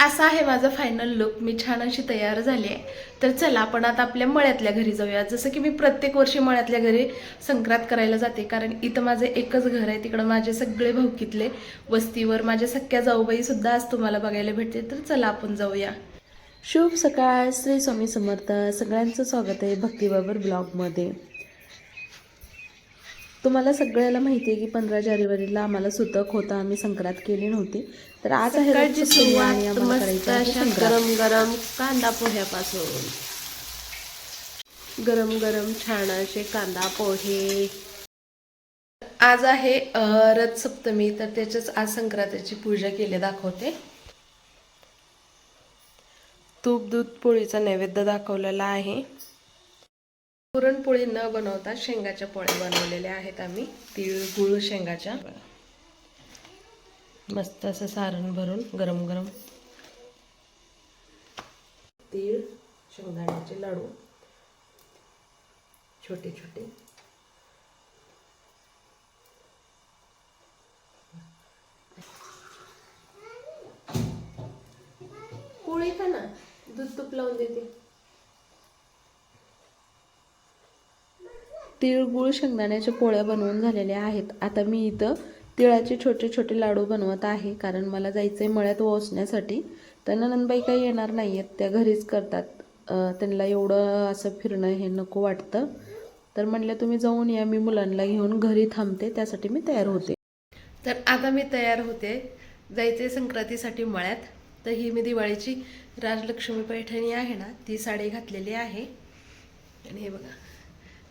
असा आहे माझा फायनल लुक। मी छान अशी तयार झाली आहे। तर चला आपण आता आपल्या मळ्यातल्या घरी जाऊया। जसं की मी प्रत्येक वर्षी मळ्यातल्या घरी संक्रांत करायला जाते, कारण इथं माझं एकच घर आहे। तिकडं माझे सगळे भाऊकीतले वस्तीवर माझ्या सख्या जाऊबाई सुद्धा आज तुम्हाला बघायला भेटते। तर चला आपण जाऊया। शुभ सकाळ, श्री स्वामी समर्थ। सगळ्यांचं स्वागत आहे भक्तिबाबर ब्लॉगमध्ये। तुम्हाला सगळ्याला माहिती आहे की 15 जानेवारीला आम्हाला सुतक होता, आम्ही संक्रांत केली नव्हती। तर आज आहे सकाळची रथसप्तमी आणि सुरुवात आम्हाला मस्त करायची आहे अशा संक्रांत। गरम गरम कांदा पोह्यापासून। गरम गरम छान असे कांदा पोहे। आज आहे रथसप्तमी, तर त्याच्याच आज संक्रांतीची पूजा केली दाखवते। तूप दूध पोळीचा नैवेद्य दाखवलेला आहे। पुरणपोळी न बनवता शेंगाच्या पोळ्या बनवलेल्या आहेत आम्ही, तीळ गुळ शेंगाच्या। मस्त असं सारण भरून गरम गरम तीळ शेंगदाण्याचे लाडू छोटे छोटे। पोळी का ना दूध तूप लावून देते। तीळ गुळ शेंगदाण्याच्या पोळ्या बनवून झालेल्या आहेत। आता मी इथं तिळाचे छोटे छोटे लाडू बनवत आहे, कारण मला जायचंय मळ्यात ओसण्यासाठी। तर नंदबाई काही येणार नाहीयेत, त्या घरीच करतात। त्यांना एवढं असं फिरणं हे नको वाटतं। तर म्हणलं तुम्ही जाऊन या, मी मुलांना घेऊन घरी थांबते, त्यासाठी मी तयार होते। तर आता मी तयार होते, जायचे संक्रांतीसाठी मळ्यात। तर ही मी दिवाळीची राजलक्ष्मी पैठणी आहे ना, ती साडी घातलेली आहे। आणि हे बघा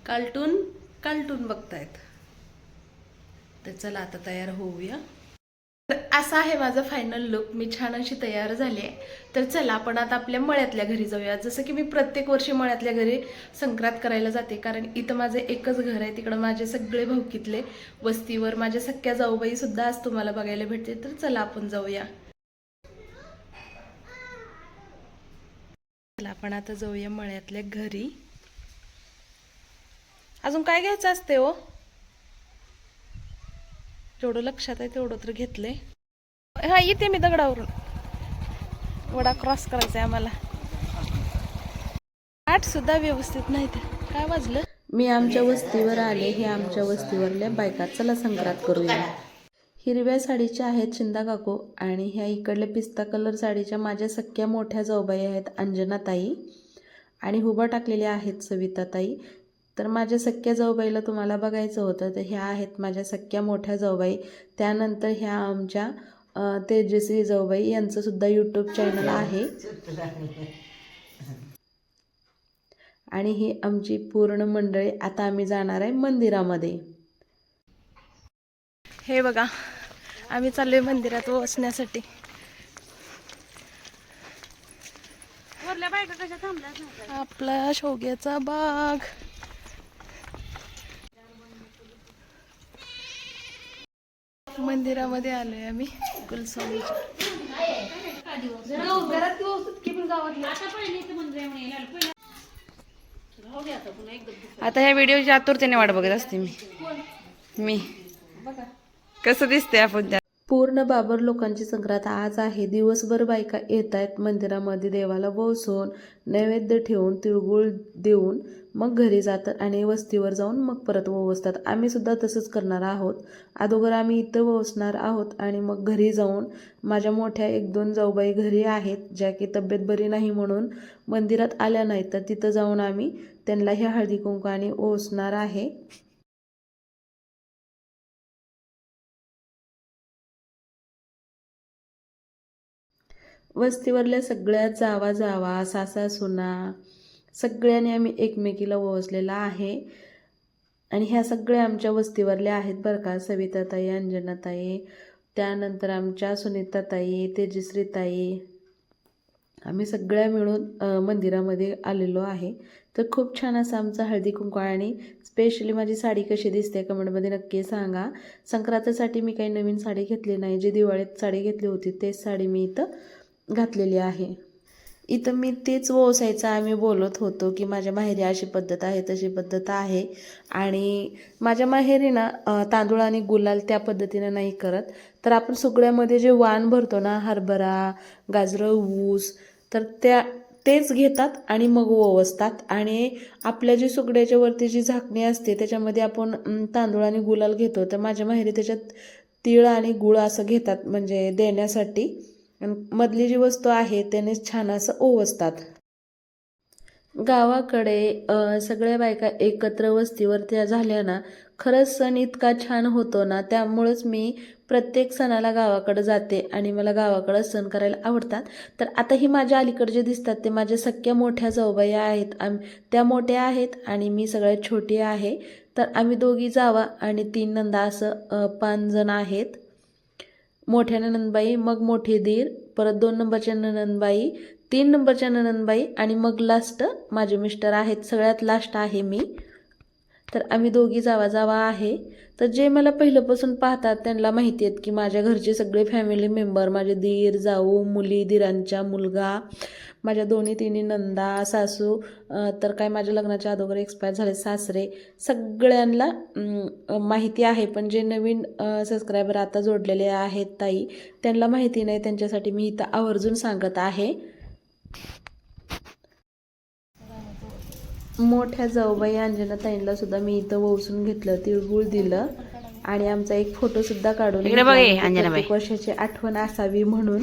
कार्टून कार्टून बघतायत। तर चला आता तयार होऊया। तर असा आहे माझा फायनल लुक। मी छान अशी तयार झाली आहे। तर चला आपण आता आपल्या मळ्यातल्या घरी जाऊया। जसं की मी प्रत्येक वर्षी मळ्यातल्या घरी संक्रांत करायला जाते, कारण इथं माझं एकच घर आहे। तिकडं माझे सगळे भाऊकीतले वस्तीवर माझ्या सख्या जाऊबाई सुद्धा आज तुम्हाला बघायला भेटते। तर चला आपण जाऊया। चला आपण आता जाऊया मळ्यातल्या घरी। अजून काय घ्यायचं असते हो? जेवढं लक्षात आहे तेवढं तर घेतलंय। हा येते मी दगडावरून। वडा क्रॉस करायचा आहे आम्हाला। आठ सुद्धा व्यवस्थित नाही। ते काय वाजलं? मी आमच्या वस्तीवर आले। हे आमच्या वस्तीवरल्या बायका। चला संक्रांत करूया। हिरव्या साडीच्या आहेत चिंदा काकू, आणि ह्या इकडल्या पिस्ता कलर साडीच्या माझ्या सख्या मोठ्या जाऊबाई आहेत अंजनाताई, आणि हुबा टाकलेल्या आहेत सविताताई। तर माझ्या सख्या जाऊबाईला तुम्हाला बघायचं होतं, तर ह्या आहेत माझ्या सख्या मोठ्या जाऊबाई। त्यानंतर ह्या आमच्या तेजस्वी जाऊबाई, यांचं सुद्धा यूट्यूब चॅनल आहे। आणि ही आमची पूर्ण मंडळी। आता आम्ही जाणार आहे मंदिरामध्ये। हे बघा आम्ही चाललोय मंदिरात वसण्यासाठी। आपला शोग्याचा बाग। मंदिरामध्ये आलोय आम्ही कुलस्वामीच्या। आता ह्या व्हिडिओची आतुरतेने वाट बघत असते मी कसं दिसते आपण त्या। पूर्ण बाबर लोकांची संक्रांत आज आहे। दिवसभर बायका येत आहेत मंदिरामध्ये, देवाला वसून नैवेद्य ठेवून तिळगुळ देऊन मग घरी जातात, आणि वस्तीवर जाऊन मग परत वसतात। आम्ही सुद्धा तसंच करणार आहोत। अगोदर आम्ही इथं वसणार आहोत, आणि मग घरी जाऊन माझ्या मोठ्या 1-2 जाऊबाई घरी आहेत, ज्या की तब्येत बरी नाही म्हणून मंदिरात आल्या नाहीत। तर तिथं जाऊन आम्ही त्यांना ह्या हळदी कुंकवाने ओसणार आहे। वस्तीवरल्या सगळ्या जावा सासा सुना सगळ्यांनी आम्ही एकमेकीला ओवासलेला आहे। आणि ह्या सगळ्या आमच्या वस्तीवरल्या आहेत बरं का। सविताताई, अंजनाताई, त्यानंतर आमच्या सुनीताताई, तेजश्रीताई, आम्ही सगळ्या मिळून मंदिरामध्ये आलेलो आहे। तर खूप छान असं आमचं हळदी कुंकू। आणि स्पेशली माझी साडी कशी दिसते कमेंटमध्ये नक्की सांगा। संक्रांतीसाठी मी काही नवीन साडी घेतली नाही, जी दिवाळीत साडी घेतली होती तेच साडी मी इथं घातलेली आहे। इथं मी तेच व्यवसायाचं आम्ही बोलत होतो की माझ्या माहेरी अशी पद्धत आहे तशी पद्धत आहे. आणि माझ्या माहेरी ना तांदूळ आणि गुलाल त्या पद्धतीनं नाही करत. तर आपण सुगड्यामध्ये जे वाण भरतो ना, हरभरा, गाजरं, ऊस, तर तेच घेतात आणि मग ओवसतात. आणि आपल्या जी सुगड्याच्या वरती जी झाकणी असते त्याच्यामध्ये आपण तांदूळ आणि गुलाल घेतो. तर माझ्या माहेरी त्याच्यात तीळ आणि गुळ असं घेतात म्हणजे देण्यासाठी. आणि मधली जी वस्तू आहे त्याने छान असं ओवसतात. गावाकडे सगळ्या बायका एकत्र वस्तीवर त्या झाल्या ना, खरंच सण इतका छान होतो ना. त्यामुळंच मी प्रत्येक सणाला गावाकडं जाते आणि मला गावाकडं सण करायला आवडतात. तर आता ही माझ्या अलीकडे जे दिसतात ते माझ्या सख्या मोठ्या जाऊबाई आहेत. त्या मोठ्या आहेत आणि मी सगळ्यात छोटी आहे. तर आम्ही दोघी जावा आणि 3 नंदा असं 5 जण आहेत. मोठ्या नणंदबाई, मग मोठे दीर, परत 2 नंबरच्या नणंदबाई, 3 नंबरच्या नणंदबाई आणि मग लास्ट माझे मिस्टर आहेत. सगळ्यात लास्ट आहे मी. तर आम्ही दोघी जावा आहे. तर जे मला पहिल्यापासून पाहतात त्यांना माहिती आहेत की माझ्या घरचे सगळे फॅमिली मेंबर, माझे दीर, जाऊ, मुली, दीरांच्या मुलगा, माझ्या 2-3 नंदा, सासू, तर काय माझ्या लग्नाच्या अगोदर एक्सपायर झाले सासरे, सगळ्यांना माहिती आहे. पण जे नवीन सबस्क्रायबर आता जोडलेले आहेत ताई, त्यांना माहिती नाही. त्यांच्यासाठी मी इथं आवर्जून सांगत आहे. मोठ्या जाऊबाई अंजनाताईंना सुद्धा मी इथं वसून घेतलं, तिळगुळ दिलं आणि आमचा एक फोटोसुद्धा काढून इकडे बघ हे, अंजनाबाई. प्रत्येक वर्षाची आठवण असावी म्हणून.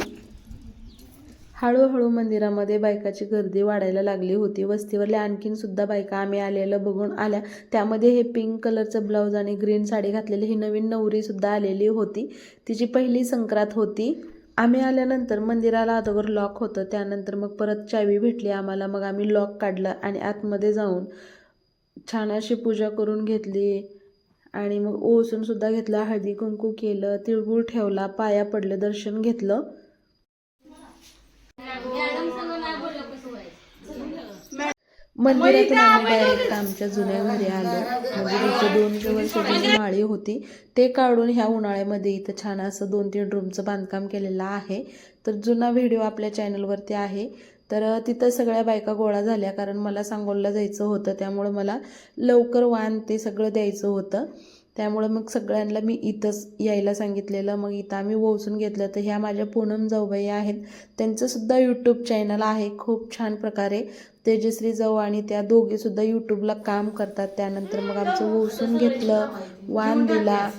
हळूहळू मंदिरामध्ये बायकाची गर्दी वाढायला लागली होती. वस्तीवरल्या आणखीन सुद्धा बायका आम्ही आलेलं बघून आल्या. त्यामध्ये हे पिंक कलरचं ब्लाऊज आणि ग्रीन साडी घातलेली ही नवीन नवरीसुद्धा आलेली होती. तिची पहिली संक्रांत होती. आम्ही आल्यानंतर मंदिराला अगोदर लॉक होतं. त्यानंतर मग परत चावी भेटली आम्हाला. मग आम्ही लॉक काढलं आणि आतमध्ये जाऊन छान अशी पूजा करून घेतली आणि मग ओसून सुद्धा घेतला, हळदी कुंकू केलं, तिळगुळ ठेवला, पाया पडले, दर्शन घेतलं. मंदिरातून आम्ही डायरेक्ट आमच्या जुन्या घरी आलो. म्हणजे इथं 2 वर्षाची माळी होती ते काढून ह्या उन्हाळ्यामध्ये इथं छान असं 2-3 रूमचं बांधकाम केलेलं आहे. तर जुना व्हिडिओ आपल्या चॅनलवरती आहे. तर तिथं सगळ्या बायका गोळा झाल्या कारण मला सांगोलला जायचं होतं. त्यामुळं मला लवकर वाण ते सगळं द्यायचं होतं. त्यामुळं मग सगळ्यांना मी इथंच यायला सांगितलेलं. मग इथं आम्ही वसून घेतलं. तर ह्या माझ्या पूनम जाऊबाई आहेत. त्यांचंसुद्धा यूट्यूब चॅनल आहे. खूप छान प्रकारे तेजश्री जाऊ आणि त्या दोघीसुद्धा यूट्यूबला काम करतात. त्यानंतर मग आमचं वसून घेतलं, वाण दिला.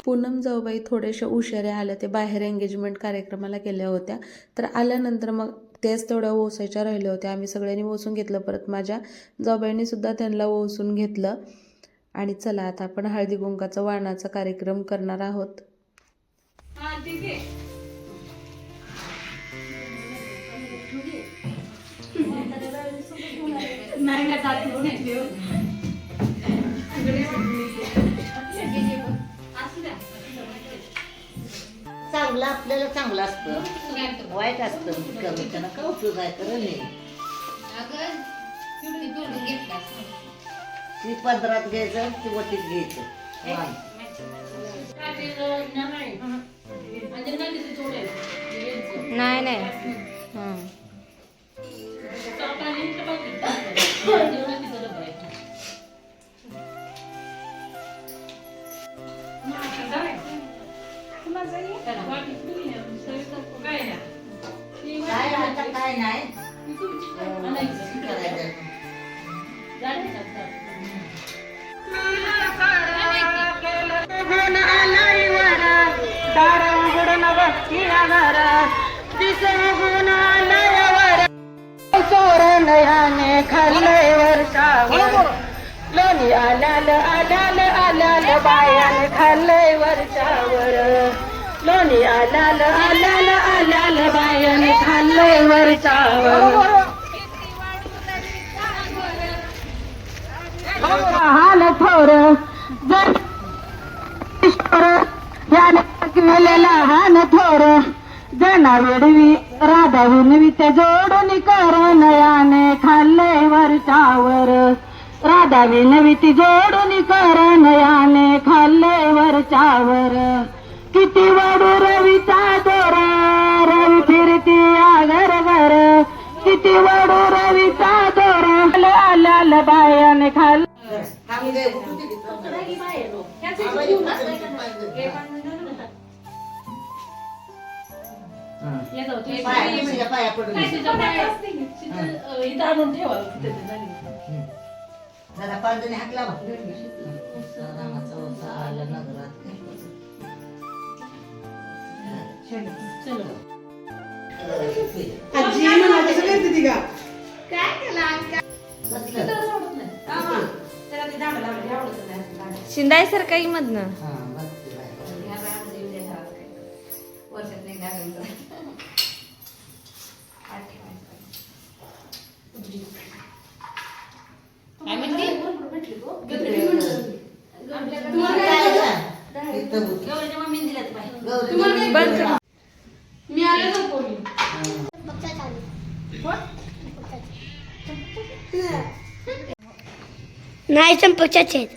पूनम जाऊबाई थोड्याशा उशिरा आल्या. ते बाहेर एंगेजमेंट कार्यक्रमाला गेल्या होत्या. तर आल्यानंतर मग तेच तेवढ्या ओसायच्या राहिल्या होत्या. आम्ही सगळ्यांनी ओसून घेतलं. परत माझ्या जाऊबाईंनी सुद्धा त्यांना ओसून घेतलं. आणि चला आता आपण हळदी कुंकाचा वाणाचा कार्यक्रम करणार आहोत. चांगलं आपल्याला चांगलं असतं, वाईट असतं कमी त्यांना काय उपयोग आहे खरं नाही. ती पदरात घ्यायचं, ती वटीत घ्यायचं. नाही नाही काय आता काय नाही करायचं. चोरनयाने खाल्लंय वर्षावर लोणी आल्याल आल्याल आल्याल बायाने खाल्लंय वर्षावर लोणी आल्याल आल्याल आल्याल बायाने खाल्लंय वर्षावर हाल थोर जर याने केलेला हान थोर जना वेडवी राधा विनवी त्या जोडून करनयाने खाल्ले वरच्यावर राधा विनवी ती जोडून करनयाने खाल्ले वरच्यावर किती वडू रवीचा दोरा रवी बायाने खाल्लं पाया पडून इथं आणून ठेवा जरा पाच हात लावा रामाचा वसा आला नगरात शिंदाय सर काही मधनं मी आले ना पोरी नाही चंपकच्याच आहेत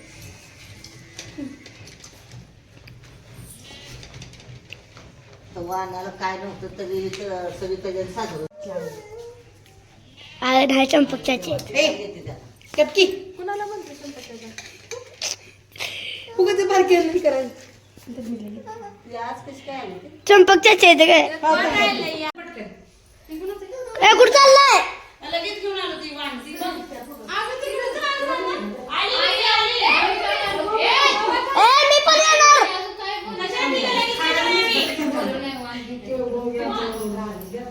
वाहनाला काय नव्हतं तरी सविता जण साधू नाही चंपकच्याच आहेत कटकी उगाच बारकी आणली करायला आज कशी काय आली चंपकच्याच आहेत काय कुठं चाललाय लगेच घेऊन आलो ती वांगी